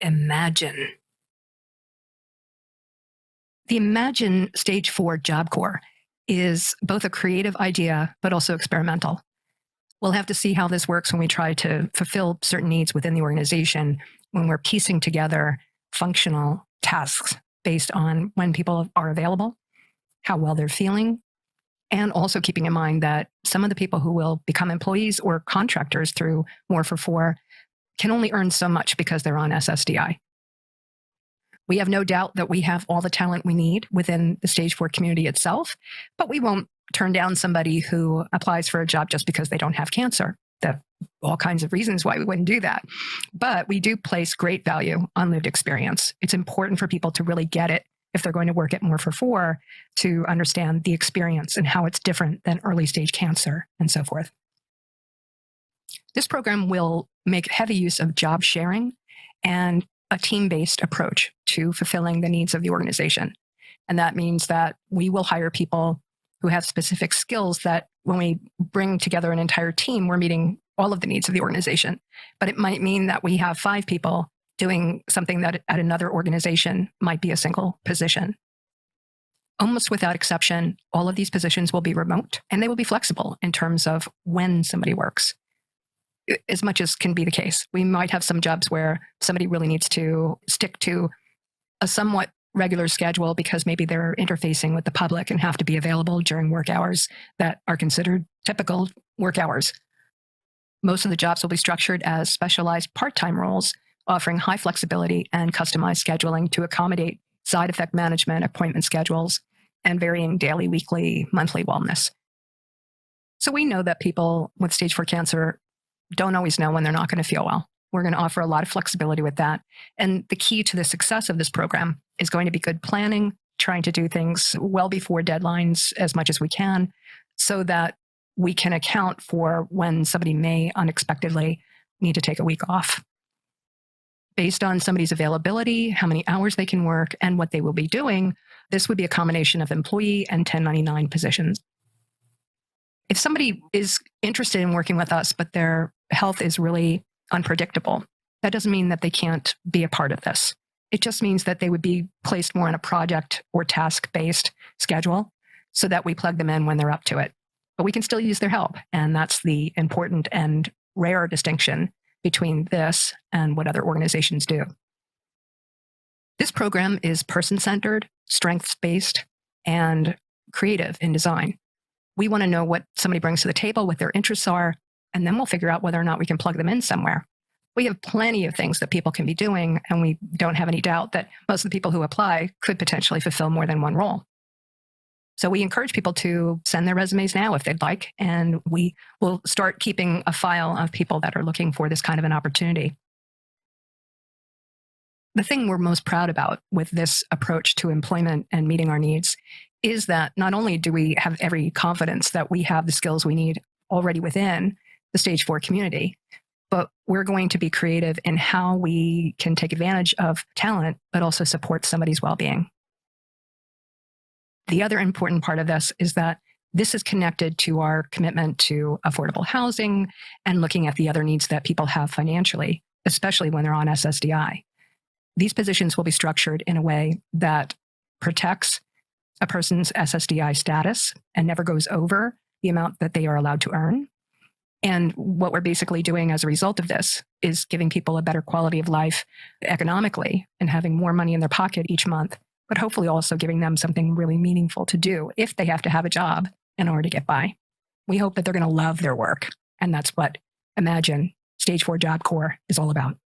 Imagine. The Imagine Stage 4 JobCorps is both a creative idea, but also experimental. We'll have to see how this works when we try to fulfill certain needs within the organization when we're piecing together functional tasks based on when people are available, how well they're feeling, and also keeping in mind that some of the people who will become employees or contractors through More for Four can only earn so much because they're on SSDI. We have no doubt that we have all the talent we need within the Stage 4 community itself, but we won't turn down somebody who applies for a job just because they don't have cancer. There are all kinds of reasons why we wouldn't do that. But we do place great value on lived experience. It's important for people to really get it if they're going to work at More for Four, to understand the experience and how it's different than early stage cancer and so forth. This program will make heavy use of job sharing and a team-based approach to fulfilling the needs of the organization. And that means that we will hire people who have specific skills that when we bring together an entire team, we're meeting all of the needs of the organization. But it might mean that we have 5 people doing something that at another organization might be a single position. Almost without exception, all of these positions will be remote, and they will be flexible in terms of when somebody works, as much as can be the case. We might have some jobs where somebody really needs to stick to a somewhat regular schedule because maybe they're interfacing with the public and have to be available during work hours that are considered typical work hours. Most of the jobs will be structured as specialized part-time roles, offering high flexibility and customized scheduling to accommodate side effect management, appointment schedules, and varying daily, weekly, monthly wellness. So we know that people with stage 4 cancer don't always know when they're not going to feel well. We're going to offer a lot of flexibility with that. And the key to the success of this program is going to be good planning, trying to do things well before deadlines as much as we can, so that we can account for when somebody may unexpectedly need to take a week off. Based on somebody's availability, how many hours they can work, and what they will be doing, this would be a combination of employee and 1099 positions. If somebody is interested in working with us, but their health is really unpredictable, that doesn't mean that they can't be a part of this. It just means that they would be placed more on a project or task-based schedule so that we plug them in when they're up to it. But we can still use their help. And that's the important and rare distinction between this and what other organizations do. This program is person-centered, strengths-based, and creative in design. We want to know what somebody brings to the table, what their interests are, and then we'll figure out whether or not we can plug them in somewhere. We have plenty of things that people can be doing, and we don't have any doubt that most of the people who apply could potentially fulfill more than one role. So we encourage people to send their resumes now if they'd like, and we will start keeping a file of people that are looking for this kind of an opportunity. The thing we're most proud about with this approach to employment and meeting our needs is that not only do we have every confidence that we have the skills we need already within the Stage 4 community, but we're going to be creative in how we can take advantage of talent, but also support somebody's well-being. The other important part of this is that this is connected to our commitment to affordable housing and looking at the other needs that people have financially, especially when they're on SSDI. These positions will be structured in a way that protects a person's SSDI status and never goes over the amount that they are allowed to earn. And what we're basically doing as a result of this is giving people a better quality of life economically and having more money in their pocket each month, but hopefully also giving them something really meaningful to do if they have to have a job in order to get by. We hope that they're going to love their work. And that's what Imagine Stage 4 JobCorps is all about.